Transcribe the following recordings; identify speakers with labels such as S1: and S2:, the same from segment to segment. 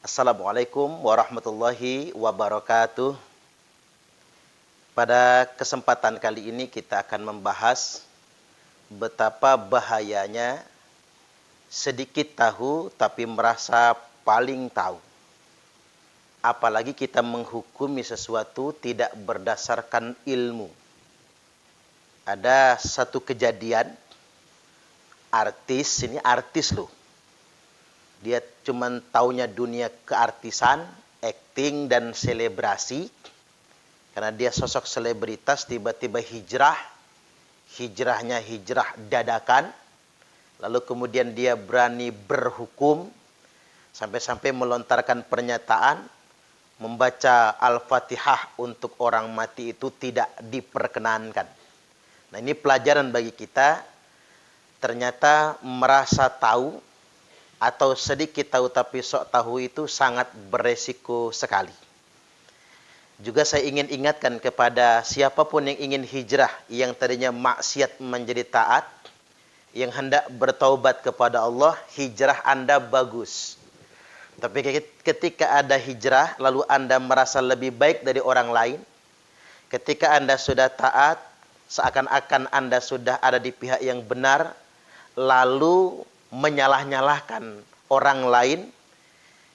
S1: Assalamualaikum warahmatullahi wabarakatuh. Pada kesempatan kali ini kita akan membahas betapa bahayanya sedikit tahu tapi merasa paling tahu. Apalagi kita menghukumi sesuatu tidak berdasarkan ilmu. Ada satu kejadian, ini artis loh. Dia cuman taunya dunia keartisan, acting dan selebrasi. Karena dia sosok selebritas, tiba-tiba hijrahnya hijrah dadakan. Lalu kemudian dia berani berhukum, sampai-sampai melontarkan pernyataan, membaca Al-Fatihah untuk orang mati itu tidak diperkenankan. Nah, ini pelajaran bagi kita, ternyata merasa tahu atau sedikit tahu tapi sok tahu itu sangat beresiko sekali. Juga saya ingin ingatkan kepada siapapun yang ingin hijrah, yang tadinya maksiat menjadi taat, yang hendak bertaubat kepada Allah, hijrah Anda bagus. Tapi ketika ada hijrah, lalu Anda merasa lebih baik dari orang lain, ketika Anda sudah taat, seakan-akan Anda sudah ada di pihak yang benar, lalu menyalah-nyalahkan orang lain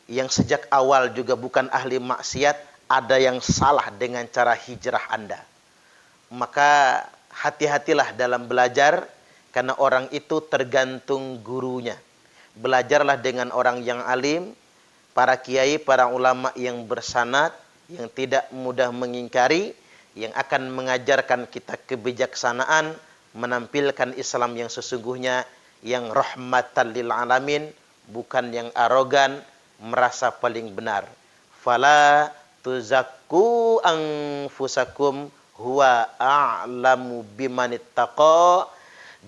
S1: yang sejak awal juga bukan ahli maksiat, ada yang salah dengan cara hijrah Anda. Maka hati-hatilah dalam belajar, karena orang itu tergantung gurunya. Belajarlah dengan orang yang alim, para kiai, para ulama yang bersanad, yang tidak mudah mengingkari, yang akan mengajarkan kita kebijaksanaan, menampilkan Islam yang sesungguhnya, yang rahmatan lil alamin, bukan yang arogan, merasa paling benar. Fala tuzakku anfusakum huwa a'lamu bimanittaqa.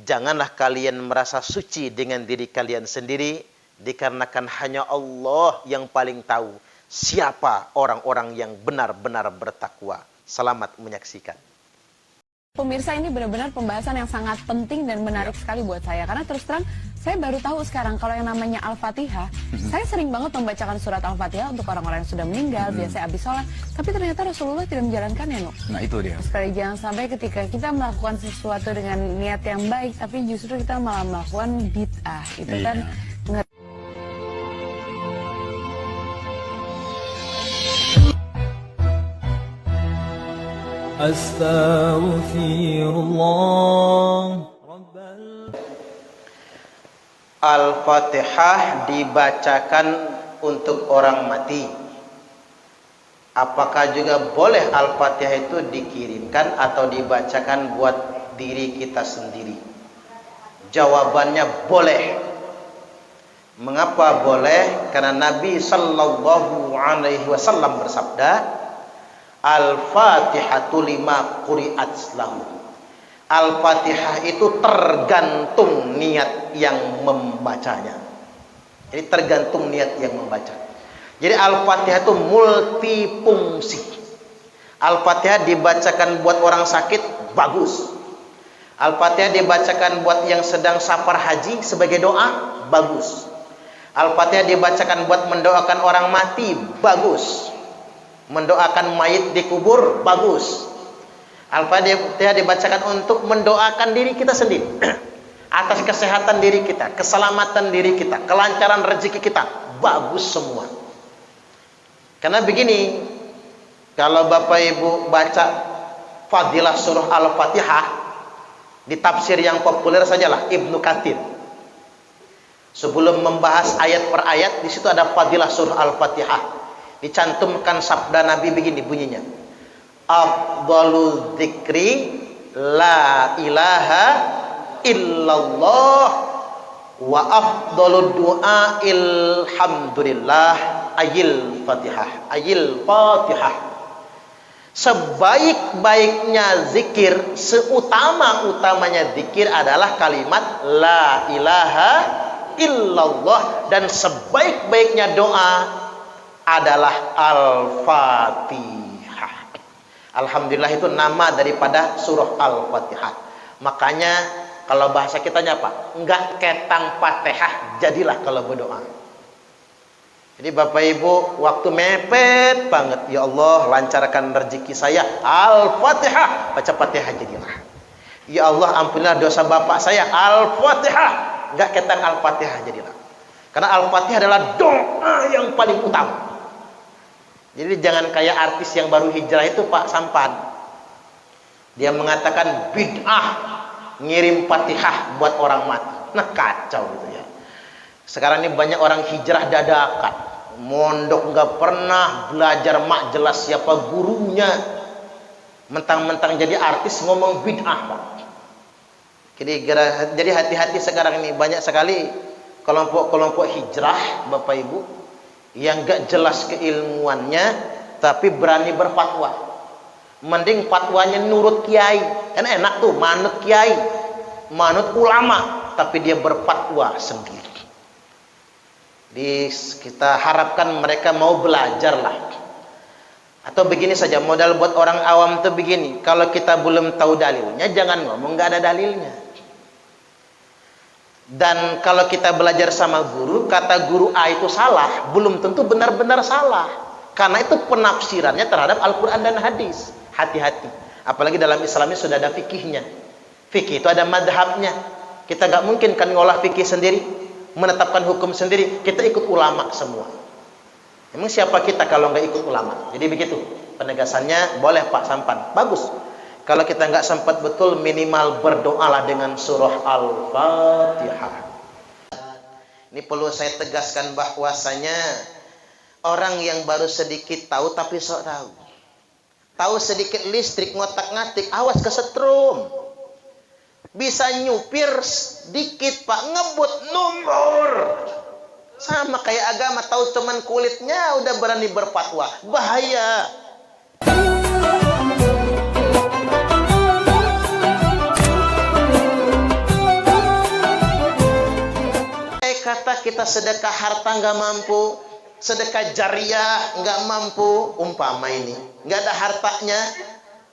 S1: Janganlah kalian merasa suci dengan diri kalian sendiri, dikarenakan hanya Allah yang paling tahu siapa orang-orang yang benar-benar bertakwa. Selamat menyaksikan.
S2: Pemirsa, ini benar-benar pembahasan yang sangat penting dan menarik sekali buat saya. Karena terus terang, saya baru tahu sekarang kalau yang namanya Al-Fatihah. Saya sering banget membacakan surat Al-Fatihah untuk orang-orang yang sudah meninggal, biasanya habis sholat. Tapi ternyata Rasulullah tidak menjalankannya, no?
S3: Nah, itu dia.
S2: Sekali jangan sampai ketika kita melakukan sesuatu dengan niat yang baik, tapi justru kita malah melakukan bid'ah. Itu kan
S3: Astaghfirullah.
S1: Al-Fatihah dibacakan untuk orang mati. Apakah juga boleh Al-Fatihah itu dikirimkan atau dibacakan buat diri kita sendiri? Jawabannya boleh. Mengapa boleh? Karena Nabi Sallallahu Alaihi Wasallam bersabda, Al-Fatihatu lima quri'at lahu. Al-Fatihah itu tergantung niat yang membacanya. Jadi tergantung niat yang membaca. Jadi Al-Fatihah itu multifungsi. Al-Fatihah dibacakan buat orang sakit, bagus. Al-Fatihah dibacakan buat yang sedang safar haji sebagai doa, bagus. Al-Fatihah dibacakan buat mendoakan orang mati, bagus. Mendoakan mayit di kubur, bagus. Al-Fatihah dibacakan untuk mendoakan diri kita sendiri atas kesehatan diri kita, keselamatan diri kita, kelancaran rezeki kita, bagus semua. Karena begini, kalau Bapak Ibu baca fadilah surah Al-Fatihah di tafsir yang populer sajalah Ibnu Katsir. Sebelum membahas ayat per ayat, di situ ada fadilah surah Al-Fatihah. Dicantumkan sabda Nabi begini bunyinya, afdhalul dzikri la ilaha illallah wa afdhalud du'a ilhamdulillah ayil fatihah. Sebaik-baiknya zikir, seutama-utamanya zikir adalah kalimat la ilaha illallah, dan sebaik-baiknya doa adalah Al-Fatihah. Alhamdulillah itu nama daripada surah Al-Fatihah. Makanya kalau bahasa kitanya apa? Enggak ketang Fatihah jadilah kalau berdoa. Jadi Bapak Ibu, waktu mepet banget. Ya Allah, lancarkan rezeki saya. Al-Fatihah. Baca Fatihah jadilah. Ya Allah, ampunilah dosa bapak saya. Al-Fatihah. Enggak ketang Al-Fatihah jadilah. Karena Al-Fatihah adalah doa yang paling utama. Jadi jangan kayak artis yang baru hijrah itu Pak Sampan. Dia mengatakan bid'ah ngirim Fatihah buat orang mati. Nah kacau gitu ya. Sekarang ini banyak orang hijrah dadakan. Mondok nggak pernah belajar, mak jelas siapa gurunya. Mentang-mentang jadi artis ngomong bid'ah Pak. Jadi hati-hati sekarang ini banyak sekali kelompok-kelompok hijrah Bapak Ibu yang gak jelas keilmuannya tapi berani berfatwa. Mending fatwanya nurut kiai, kan enak tuh manut kiai, manut ulama, tapi dia berfatwa sendiri. Kita harapkan mereka mau belajar lah. Atau begini saja, modal buat orang awam tuh begini, kalau kita belum tahu dalilnya jangan ngomong gak ada dalilnya. Dan kalau kita belajar sama guru, kata guru A itu salah, belum tentu benar-benar salah. Karena itu penafsirannya terhadap Al-Quran dan hadis. Hati-hati. Apalagi dalam Islam ini sudah ada fikihnya. Fikih itu ada madhabnya. Kita gak mungkin kan ngolah fikih sendiri, menetapkan hukum sendiri. Kita ikut ulama semua. Emang siapa kita kalau nggak ikut ulama? Jadi begitu penegasannya. Boleh Pak Sampan, bagus. Kalau kita nggak sempat betul, minimal berdoalah dengan surah Al-Fatihah. Ini perlu saya tegaskan bahwasanya orang yang baru sedikit tahu tapi sok tahu. Tahu sedikit listrik ngotak-ngatik, awas kesetrum. Bisa nyupir dikit Pak, ngebut nomor. Sama kayak agama, tahu cuman kulitnya udah berani berfatwa. Bahaya. Kata kita sedekah harta nggak mampu, sedekah jariah nggak mampu, umpama ini nggak ada hartanya,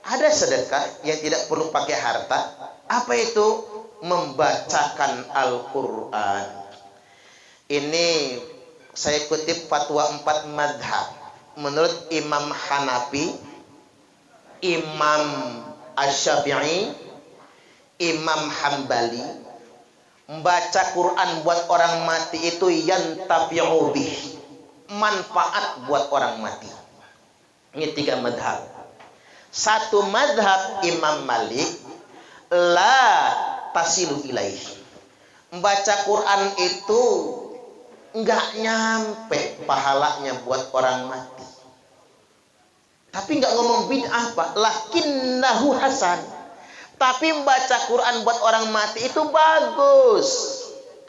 S1: ada sedekah yang tidak perlu pakai harta. Apa itu? Membacakan Al-Quran. Ini saya kutip fatwa 4 madhab. Menurut Imam Hanafi, Imam Asy-Syafi'i, Imam Hambali, membaca Quran buat orang mati itu yantafi'u bih, manfaat buat orang mati. Ini 3 madhab. 1 madhab Imam Malik, la tasilu ilaih. Membaca Quran itu nggak nyampe pahalanya buat orang mati. Tapi nggak ngomong bid'ah Pak, lakinnahu hasan. Tapi membaca Quran buat orang mati itu bagus.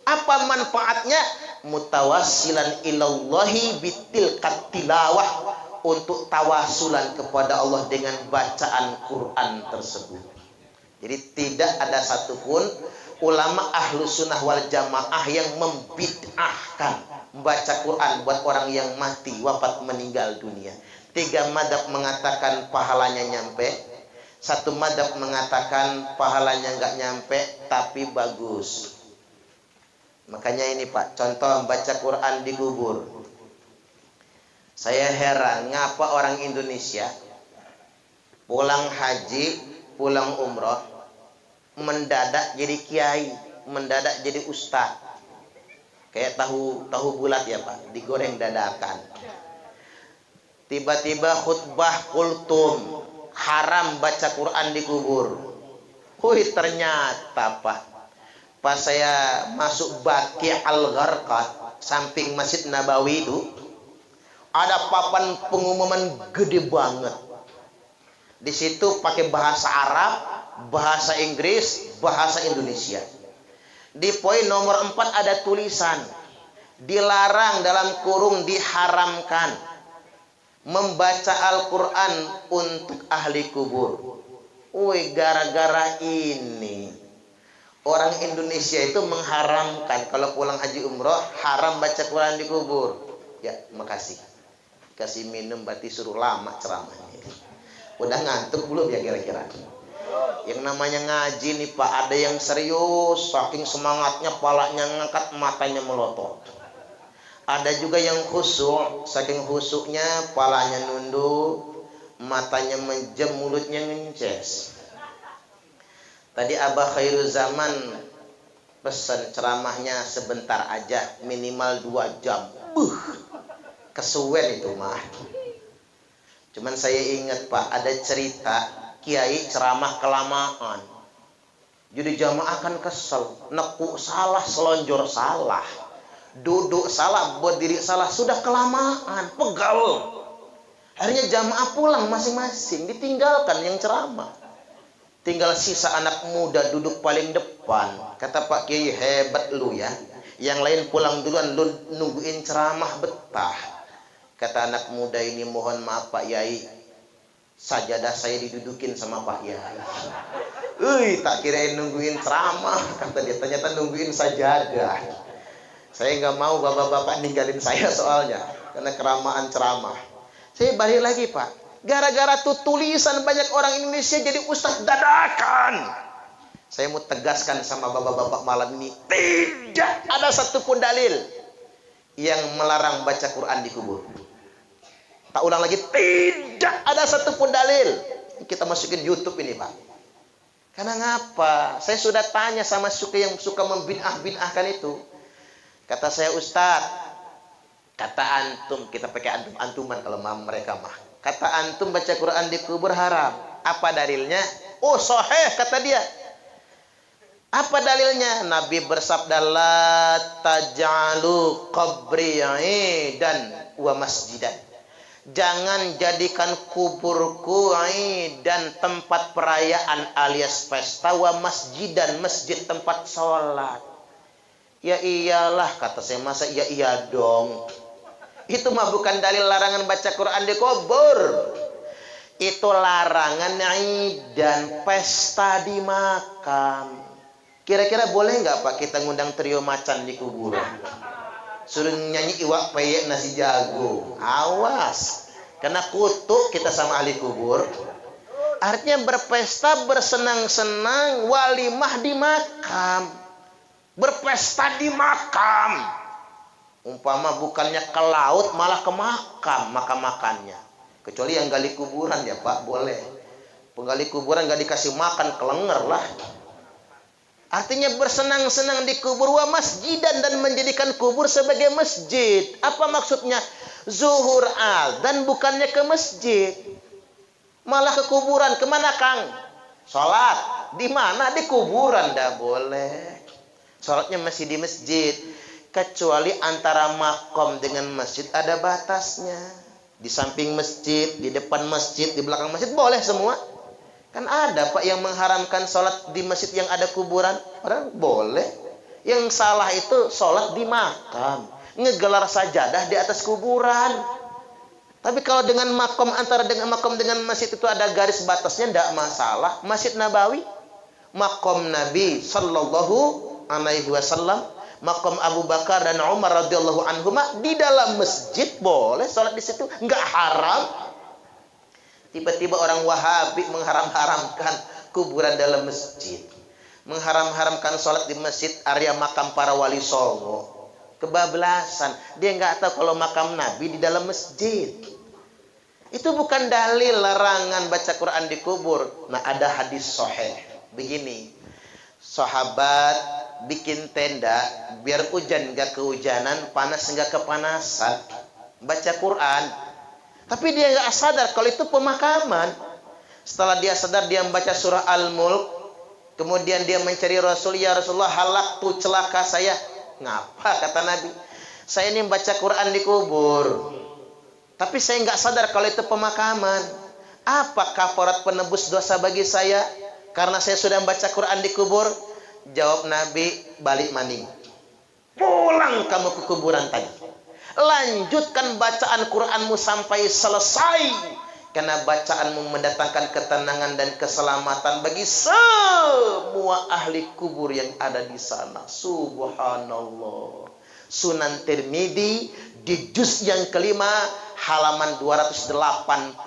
S1: Apa manfaatnya? Mutawassilan ilallahi bitilkat tilawah, untuk tawasulan kepada Allah dengan bacaan Quran tersebut. Jadi tidak ada satupun ulama ahlu sunnah wal jamaah yang membid'ahkan membaca Quran buat orang yang mati, wafat, meninggal dunia. 3 madhab mengatakan pahalanya nyampe. 1 madhab mengatakan pahalanya nggak nyampe tapi bagus. Makanya ini Pak, contoh baca Quran di kubur. Saya heran ngapa orang Indonesia pulang haji, pulang umroh, mendadak jadi kiai, mendadak jadi ustaz. Kayak tahu bulat ya Pak, digoreng dadakan. Tiba-tiba khutbah kultum, haram baca Quran di kubur. Wih, ternyata Pak, pas saya masuk Baqi' Al-Gharqad, samping Masjid Nabawi itu, ada papan pengumuman gede banget. Di situ pakai bahasa Arab, bahasa Inggris, bahasa Indonesia. Di poin nomor 4 ada tulisan, dilarang dalam kurung diharamkan membaca Al-Quran untuk ahli kubur. Woi, gara-gara ini orang Indonesia itu mengharamkan kalau pulang haji umroh haram baca Quran di kubur. Ya, makasih. Kasih minum berarti suruh lama ceramahnya. Udah ngantuk belum ya kira-kira? Yang namanya ngaji nih Pak, ada yang serius, saking semangatnya palanya ngangkat, matanya melotot. Ada juga yang khusyuk, saking khusyuknya palanya nunduk, matanya menjem, mulutnya ngences. Tadi Abah Khairul Zaman pesan ceramahnya sebentar aja, minimal 2 jam. Kesuwen itu mah. Cuman saya ingat Pak, ada cerita kiai ceramah kelamaan. Jadi jamaah kan kesel, nekuk salah, selonjor salah, duduk salah, berdiri salah, sudah kelamaan, pegal. Akhirnya jamaah pulang masing-masing, ditinggalkan yang ceramah. Tinggal sisa anak muda duduk paling depan. Kata Pak Kiai, hebat lu ya. Yang lain pulang duluan, lu nungguin ceramah betah. Kata anak muda ini, mohon maaf Pak Yai, sajadah saya didudukin sama Pak Yai. Tak kirain nungguin ceramah. Kata dia, ternyata nungguin sajadah. Saya nggak mau bapak-bapak ninggalin saya soalnya, karena keramaan ceramah. Saya balik lagi Pak. Gara-gara tuh tulisan banyak orang Indonesia jadi ustadz dadakan. Saya mau tegaskan sama bapak-bapak malam ini, tidak ada satupun dalil yang melarang baca Quran di kubur. Tak ulang lagi, tidak ada satupun dalil. Kita masukin YouTube ini Pak. Karena ngapa? Saya sudah tanya sama yang suka membid'ah-bid'ahkan itu. Kata saya, Ustadz, kata antum, kita pakai antuman kalau mereka mah. Kata antum baca Quran di kubur haram. Apa dalilnya? Oh sahih kata dia. Apa dalilnya? Nabi bersabda, la taj'alu qabri dan wa masjidan. Jangan jadikan kuburku dan tempat perayaan alias pesta, wa masjidan, masjid tempat sholat. Ya iyalah kata saya, masa iya dong. Itu mah bukan dalil larangan baca Quran di kubur. Itu larangan dan pesta di makam. Kira-kira boleh nggak Pak kita ngundang trio macan di kuburan? Suruh nyanyi iwak peyek nasi jago. Awas. Karena kutuk kita sama ahli kubur. Artinya berpesta, bersenang-senang, walimah di makam. Berpesta di makam. Umpama bukannya ke laut malah ke makam, makam-makannya. Kecuali yang gali kuburan ya Pak, boleh. Penggali kuburan gak dikasih makan, kelenger lah. Artinya bersenang-senang di kubur, wa masjidan, dan menjadikan kubur sebagai masjid. Apa maksudnya? Zuhur dan bukannya ke masjid, malah ke kuburan. Kemana Kang? Sholat. Di mana? Di kuburan. Dah boleh. Sholatnya masih di masjid. Kecuali antara makom dengan masjid ada batasnya. Di samping masjid, di depan masjid, di belakang masjid boleh semua. Kan ada Pak yang mengharamkan sholat di masjid yang ada kuburan. Orang boleh. Yang salah itu sholat di makam, ngegelar sajadah di atas kuburan. Tapi kalau dengan makom, antara dengan makom dengan masjid itu ada garis batasnya, tidak masalah. Masjid Nabawi, makom Nabi Sallallahu Alaihi Wasallam, makom Abu Bakar dan Umar radhiyallahu anhuma, di dalam masjid boleh sholat di situ, nggak haram. Tiba-tiba orang Wahabi mengharam-haramkan kuburan dalam masjid, mengharam-haramkan sholat di masjid area makam para wali songo. Kebablasan. Dia nggak tahu kalau makam Nabi di dalam masjid. Itu bukan dalil larangan baca Quran di kubur. Nah, ada hadis sahih begini, sahabat bikin tenda biar hujan nggak kehujanan, panas nggak kepanasan, baca Quran. Tapi dia nggak sadar kalau itu pemakaman. Setelah dia sadar, dia membaca surah Al-Mulk. Kemudian dia mencari Rasul, ya Rasulullah, halak tuh celaka saya. Ngapa kata Nabi? Saya ini membaca Quran di kubur. Tapi saya nggak sadar kalau itu pemakaman. Apa kafarat penebus dosa bagi saya? Karena saya sudah membaca Quran di kubur. Jawab Nabi, balik maning. Pulang kamu ke kuburan tadi. Lanjutkan bacaan Quranmu sampai selesai. Karena bacaanmu mendatangkan ketenangan dan keselamatan bagi semua ahli kubur yang ada di sana. Subhanallah. Sunan Tirmidzi di juz yang kelima halaman 289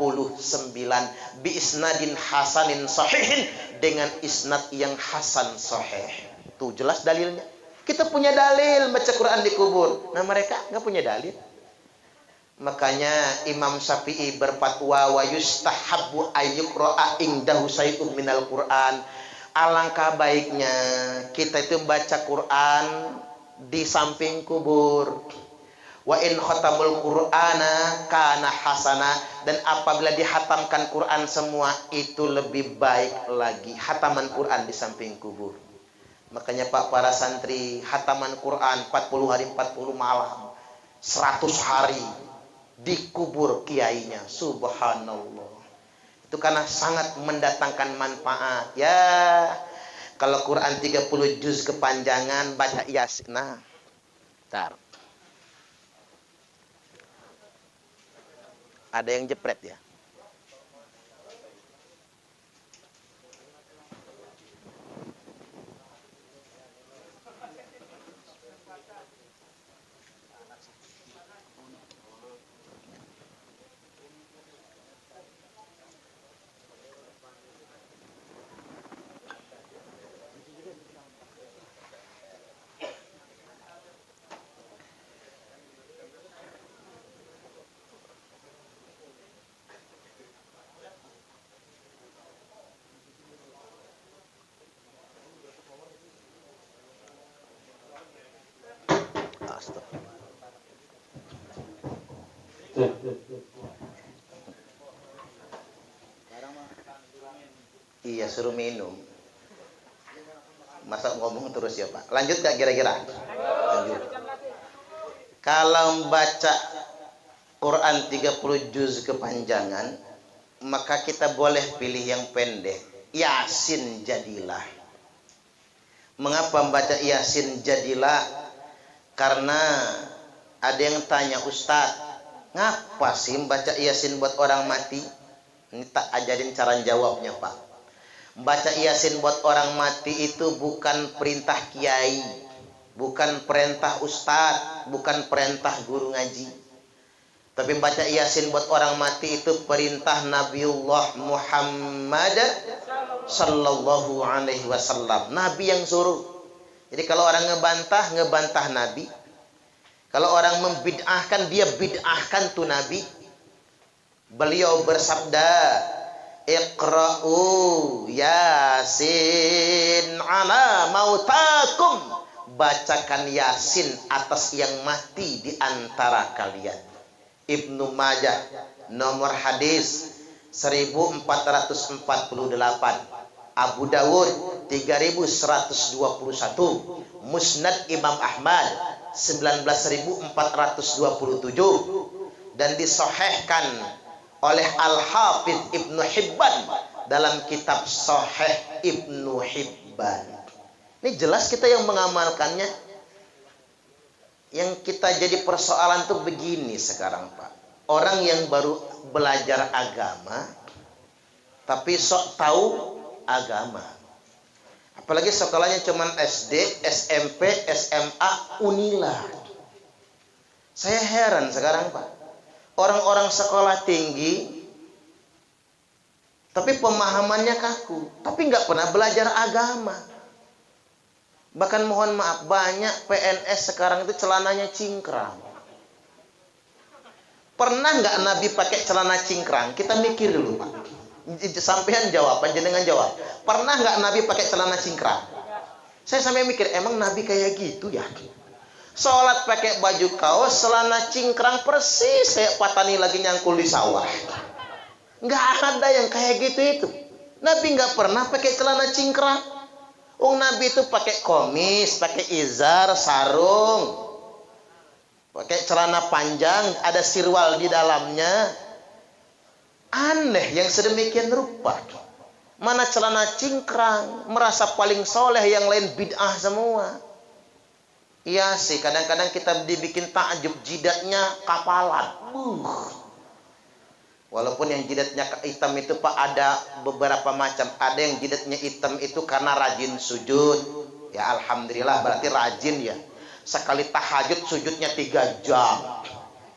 S1: bi isnadin hasanin sahihin, dengan isnad yang hasan sahih. Tuh jelas dalilnya. Kita punya dalil baca Quran di kubur. Nah mereka nggak punya dalil. Makanya Imam Syafi'i berfatwa wa yustahabbu ayyuqra'a indahu syai'un minal Qur'an. Alangkah baiknya kita itu baca Quran di samping kubur. Wa in khatamul Qur'ana kana hasana, dan apabila dihatamkan Quran semua itu lebih baik lagi. Hataman Quran di samping kubur. Makanya Pak, para santri hataman Quran 40 hari 40 malam, 100 hari di kubur kiainya. Subhanallah. Itu karena sangat mendatangkan manfaat. Ya, kalau Quran 30 juz kepanjangan baca Yasin. Nah, bentar. Ada yang jepret ya? Iya, suruh minum. Masa ngomong terus ya Pak? Lanjut gak kira-kira? Lanjut. Kalau baca Quran 30 juz kepanjangan, maka kita boleh pilih yang pendek. Yasin jadilah. Mengapa membaca Yasin jadilah? Karena ada yang tanya, Ustadz, ngapa sih baca Yasin buat orang mati? Ini tak ajarin cara jawabnya Pak. Baca Yasin buat orang mati itu bukan perintah kiai, bukan perintah ustadz, bukan perintah guru ngaji. Tapi baca Yasin buat orang mati itu perintah Nabiullah Muhammad sallallahu alaihi wasallam. Nabi yang suruh. Jadi kalau orang ngebantah Nabi. Kalau orang membid'ahkan, dia bid'ahkan tuh Nabi. Beliau bersabda, Iqra'u Yasin ala mautakum. Bacakan Yasin atas yang mati di antara kalian. Ibnu Majah nomor hadis 1448. Abu Dawud 3121. Musnad Imam Ahmad 19427. Dan disahihkan oleh Al-Hafidh Ibnu Hibban dalam kitab Sahih Ibnu Hibban. Ini jelas kita yang mengamalkannya. Yang kita jadi persoalan tuh begini sekarang Pak. Orang yang baru belajar agama tapi sok tahu agama. Apalagi sekolahnya cuman SD, SMP, SMA, Unila. Saya heran sekarang Pak. Orang-orang sekolah tinggi tapi pemahamannya kaku, tapi nggak pernah belajar agama. Bahkan mohon maaf, banyak PNS sekarang itu celananya cingkrang. Pernah nggak Nabi pakai celana cingkrang? Kita mikir dulu Pak. Sampean jawab, panjenengan jawab. Pernah nggak Nabi pakai celana cingkrang? Saya sampai mikir, emang Nabi kayak gitu ya? Sholat pakai baju kaos, celana cingkrang persis kayak Patani lagi nyangkul di sawah. Nggak ada yang kayak gitu itu. Nabi nggak pernah pakai celana cingkrang. Nabi itu pakai komis, pakai izar, sarung, pakai celana panjang, ada sirwal di dalamnya. Aneh yang sedemikian rupa. Mana celana cingkrang, merasa paling soleh, yang lain bid'ah semua. Iya sih, kadang-kadang kita dibikin takjub, jidatnya kapalan. Walaupun yang jidatnya hitam itu Pak ada beberapa macam. Ada yang jidatnya hitam itu karena rajin sujud. Ya alhamdulillah, berarti rajin ya. Sekali tahajud sujudnya 3 jam.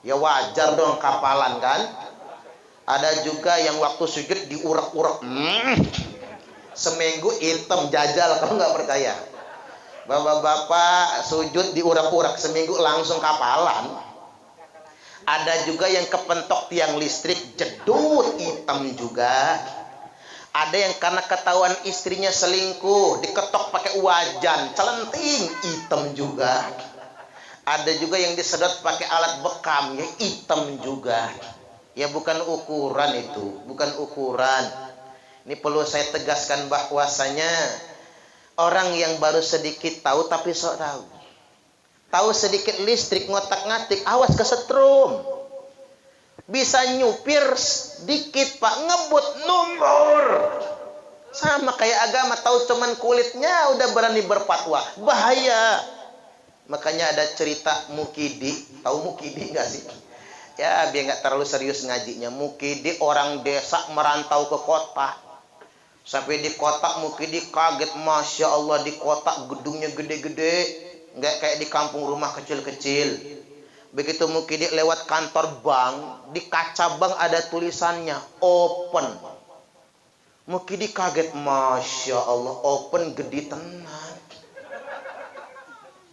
S1: Ya wajar dong kapalan kan. Ada juga yang waktu sujud diurak-urak. Seminggu hitam, jajal kalau nggak percaya. Bapak-bapak sujud diurak-urak seminggu langsung kapalan. Ada juga yang kepentok tiang listrik jedut hitam juga. Ada yang karena ketahuan istrinya selingkuh diketok pakai wajan celenting hitam juga. Ada juga yang disedot pakai alat bekam ya hitam juga. Ya bukan ukuran itu, bukan ukuran. Ini perlu saya tegaskan bahwasanya orang yang baru sedikit tahu tapi sok tahu. Tahu sedikit listrik ngotak-ngatik, awas kesetrum. Bisa nyupir dikit Pak, ngebut nomor. Sama kayak agama, tahu cuman kulitnya udah berani berfatwa. Bahaya. Makanya ada cerita Mukidi, tahu Mukidi enggak sih? Ya biar nggak terlalu serius ngajinya. Mukidi orang desa merantau ke kota. Sampai di kota Mukidi kaget, Masya Allah, di kota gedungnya gede-gede, nggak kayak di kampung rumah kecil-kecil. Begitu Mukidi lewat kantor bank, di kaca bank ada tulisannya open. Mukidi kaget, Masya Allah, open gede tenan.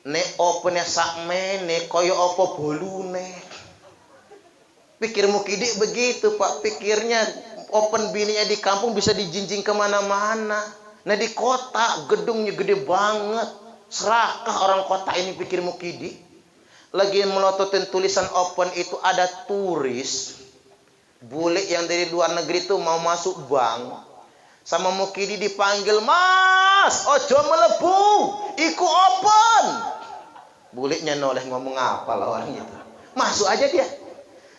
S1: Ne opennya sakmene koyo opo bolune. Pikir Mukidi begitu Pak, pikirnya open bininya di kampung bisa dijinjing kemana-mana. Nah di kota gedungnya gede banget. Serakah orang kota ini, pikir Mukidi. Lagi melototin tulisan open itu ada turis bule yang dari luar negeri itu mau masuk bank. Sama Mukidi dipanggil, Mas, ojo melebu, iku open. Bulenya noleh, ngomong apa lah orang itu. Masuk aja dia.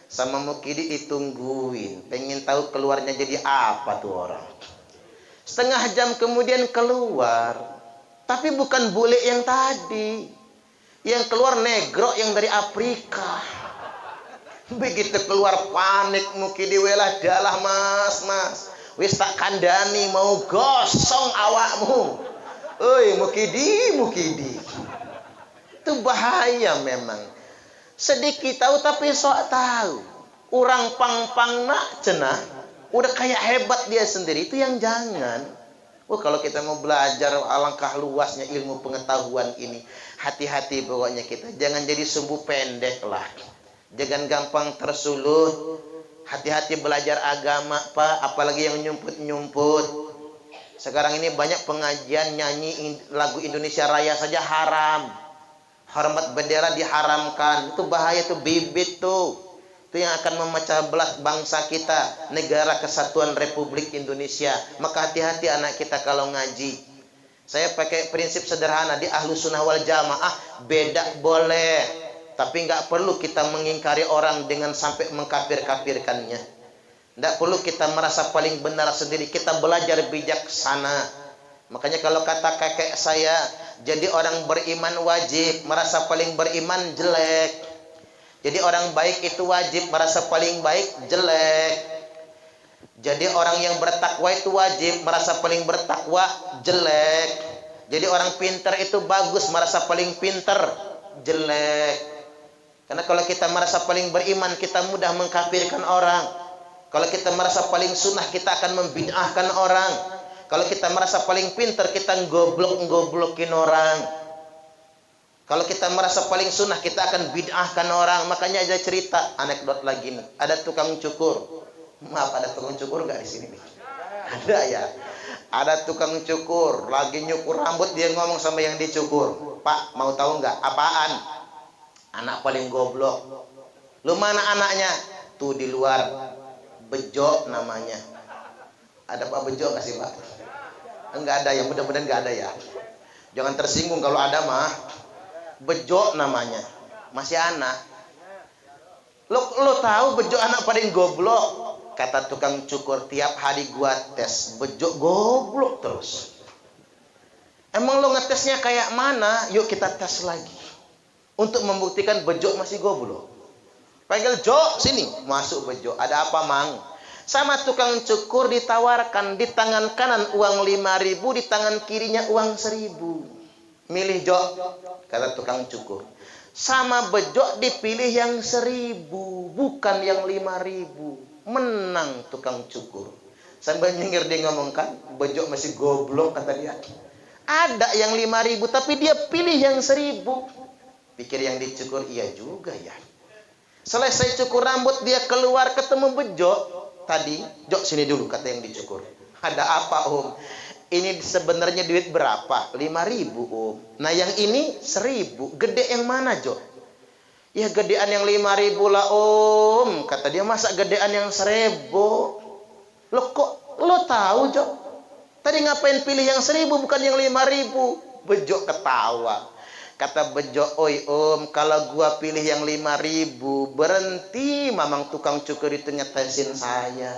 S1: Sama Mukidi ditungguin, pengen tahu keluarnya jadi apa tuh orang. Setengah jam kemudian keluar, tapi bukan bule yang tadi. Yang keluar negro yang dari Afrika. Begitu keluar panik Mukidi, welah dalah mas, wis tak kandani mau gosong awakmu. Oi Mukidi. Itu bahaya memang. Sedikit tahu tapi sok tahu. Orang pang-pang nak cenah, udah kayak hebat dia sendiri, itu yang jangan. Kalau kita mau belajar alangkah luasnya ilmu pengetahuan ini, hati-hati pokoknya kita. Jangan jadi sumbu pendek lah. Jangan gampang tersulut. Hati-hati belajar agama Pak, apalagi yang nyumput-nyumput. Sekarang ini banyak pengajian nyanyi lagu Indonesia Raya saja haram. Hormat bendera diharamkan. Itu bahaya tuh, bibit tuh. Itu yang akan memecah belah bangsa kita, negara kesatuan Republik Indonesia. Maka hati-hati anak kita kalau ngaji. Saya pakai prinsip sederhana di Ahlus Sunnah wal Jamaah, beda boleh, tapi nggak perlu kita mengingkari orang dengan sampai mengkafir-kafirkannya. Nggak perlu kita merasa paling benar sendiri. Kita belajar bijaksana. Makanya kalau kata kakek saya, jadi orang beriman wajib, merasa paling beriman jelek. Jadi orang baik itu wajib, merasa paling baik jelek. Jadi orang yang bertakwa itu wajib, merasa paling bertakwa jelek. Jadi orang pintar itu bagus, merasa paling pintar jelek. Karena kalau kita merasa paling beriman, kita mudah mengkafirkan orang. Kalau kita merasa paling sunnah, kita akan membid'ahkan orang. Kalau kita merasa paling pintar, kita ngoblok-ngoblokin orang. Kalau kita merasa paling sunnah, kita akan bid'ahkan orang. Makanya ada cerita, anekdot lagi nih. Ada tukang cukur. Maaf, ada tukang cukur nggak di sini nih? Ada ya. Ada tukang cukur, lagi nyukur rambut, dia ngomong sama yang dicukur, Pak, mau tahu nggak apaan? Anak paling goblok. Lu mana anaknya? Tuh di luar. Bejo namanya. Ada Pak Bejo nggak sih Pak? Enggak ada ya, mudah-mudahan nggak ada ya. Jangan tersinggung kalau ada mah. Bejo namanya, masih anak. Lo tahu Bejo anak paling goblok? Kata tukang cukur, tiap hari gua tes, Bejo goblok terus. Emang lo ngetesnya kayak mana? Yuk kita tes lagi untuk membuktikan Bejo masih goblok. Panggil Jo sini, masuk Bejo. Ada apa mang? Sama tukang cukur ditawarkan, di tangan kanan uang 5.000, di tangan kirinya uang 1.000. Milih Jo, kata tukang cukur. Sama Bejo dipilih yang 1.000, bukan yang 5.000. Menang tukang cukur. Sambil nyengir dia ngomong kan, Bejo masih goblok kata dia. Ada yang 5.000 tapi dia pilih yang 1.000. Pikir yang dicukur, iya juga ya. Selesai cukur rambut dia keluar ketemu bejo. Tadi, Jok sini dulu kata yang dicukur. Ada apa Om? Ini sebenarnya duit berapa? 5.000 Om. Nah yang ini 1.000. Gede yang mana Jok? Ya gedean yang 5.000 lah Om. Kata dia, masa gedean yang 1.000? Loh kok lo tahu Jok? Tadi ngapain pilih yang 1.000 bukan yang 5.000? Bejo ketawa. Kata Bejo, oi Om, kalau gua pilih yang 5.000, berhenti mamang tukang cukur itu ngetesin saya.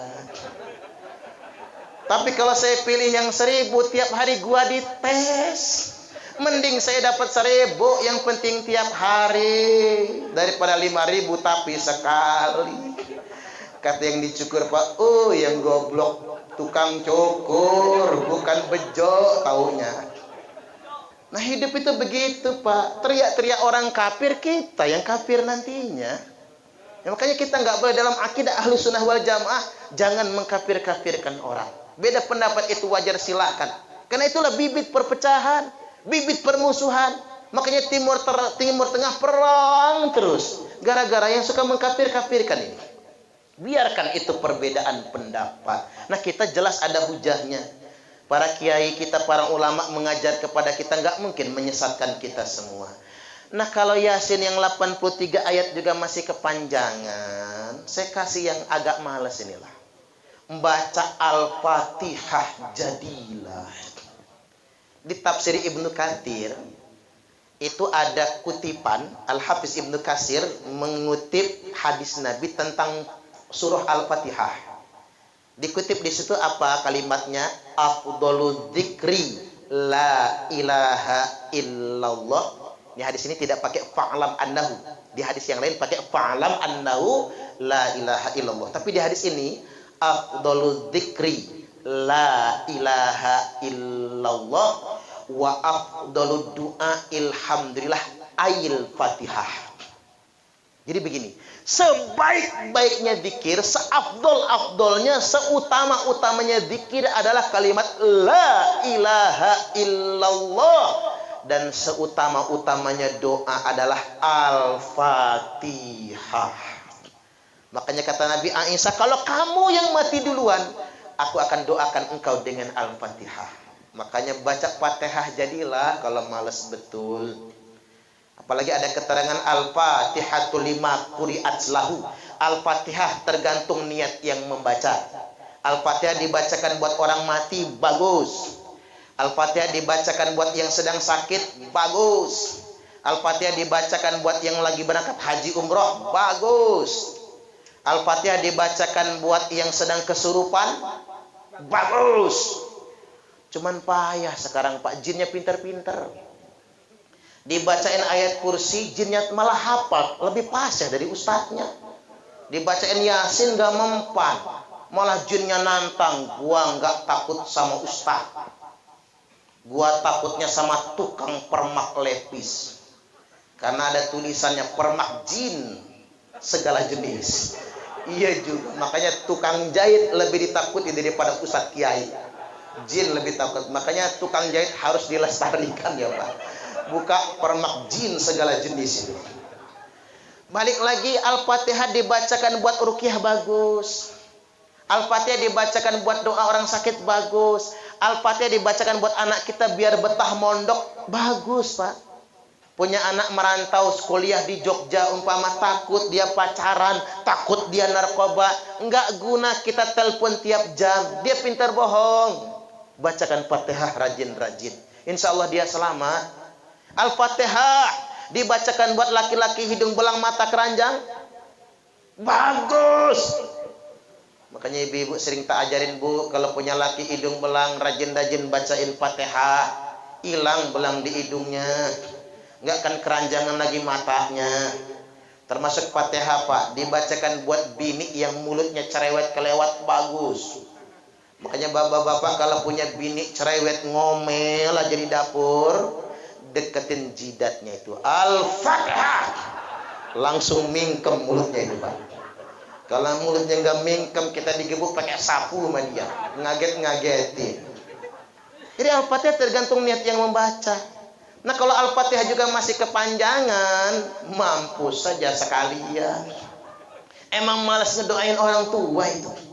S1: Tapi kalau saya pilih yang 1.000, tiap hari gua dites. Mending saya dapat 1.000, yang penting tiap hari. Daripada 5.000 tapi sekali. Kata yang dicukur, Pak, oh yang goblok. Tukang cukur, bukan Bejo taunya. Nah hidup itu begitu Pak. Teriak-teriak orang kafir, kita yang kafir nantinya. Ya, makanya kita nggak boleh dalam akidah ahlu sunnah wal jamaah, jangan mengkafir-kafirkan orang. Beda pendapat itu wajar, silakan. Karena itulah bibit perpecahan, bibit permusuhan. Makanya Timur Tengah perang terus. Gara-gara yang suka mengkafir-kafirkan ini. Biarkan itu perbedaan pendapat. Nah kita jelas ada hujahnya. Para kiai kita, para ulama mengajar kepada kita, nggak mungkin menyesatkan kita semua. Nah kalau Yasin yang 83 ayat juga masih kepanjangan, saya kasih yang agak males inilah. Membaca Al-Fatihah jadilah. Di tafsir Ibnu Katsir itu ada kutipan, Al-Hafiz Ibnu Katsir mengutip hadis Nabi tentang surah Al-Fatihah. Dikutip di situ apa kalimatnya? Afdhalul dzikri la ilaha illallah. Di hadis ini tidak pakai fa'lam annahu. Di hadis yang lain pakai fa'lam annahu la ilaha illallah. Tapi di hadis ini afdhalul dzikri la ilaha illallah wa afdhalud du'a ilhamdulillah ayil Fatihah. Jadi begini, sebaik-baiknya zikir, seafdol-afdolnya, seutama-utamanya zikir adalah kalimat la ilaha illallah. Dan seutama-utamanya doa adalah Al-Fatihah. Makanya kata Nabi Aisyah, kalau kamu yang mati duluan, aku akan doakan engkau dengan Al-Fatihah. Makanya baca Fatihah jadilah kalau malas betul. Apalagi ada keterangan Al-Fatihatu lima quri'at lahu. Al-Fatihah tergantung niat yang membaca. Al-Fatihah dibacakan buat orang mati, bagus. Al-Fatihah dibacakan buat yang sedang sakit, bagus. Al-Fatihah dibacakan buat yang lagi berangkat haji umroh, bagus. Al-Fatihah dibacakan buat yang sedang kesurupan, bagus. Cuman payah sekarang Pak, jinnya pinter-pinter. Dibacain ayat kursi, jinnya malah hafal, lebih fasih dari ustadznya. Dibacain Yasin gak mempan, malah jinnya nantang. Gua gak takut sama ustadz, gua takutnya sama tukang permak lepis. Karena ada tulisannya permak jin segala jenis. Iya juga, makanya tukang jahit lebih ditakuti daripada ustadz kiai. Jin lebih takut, makanya tukang jahit harus dilestarikan ya Pak. Buka permak jin segala jenis ini. Balik lagi, Al-Fatihah dibacakan buat ruqyah, bagus. Al-Fatihah dibacakan buat doa orang sakit, bagus. Al-Fatihah dibacakan buat anak kita biar betah mondok, bagus Pak. Punya anak merantau kuliah di Jogja, umpama takut dia pacaran, takut dia narkoba, enggak guna kita telepon tiap jam, dia pintar bohong. Bacakan Fatihah rajin-rajin, insya Allah dia selamat. Al-Fatihah dibacakan buat laki-laki hidung belang mata keranjang, bagus. Makanya ibu-ibu sering tak ajarin Bu, kalau punya laki hidung belang, rajin-rajin bacain Fatihah, hilang belang di hidungnya, nggak akan keranjangan lagi matanya. Termasuk Fatihah Pak, dibacakan buat bini yang mulutnya cerewet kelewat, bagus. Makanya bapak-bapak kalau punya bini cerewet ngomel aja di dapur, deketin jidatnya itu Al-Fatihah, langsung mingkem mulutnya itu Pak. Kalau mulutnya nggak mingkem, kita digebuk pakai sapu sama dia, ngaget-ngagetin. Jadi Al-Fatihah tergantung niat yang membaca. Nah kalau Al-Fatihah juga masih kepanjangan, mampus saja sekalian. Emang malas ngedoain orang tua itu.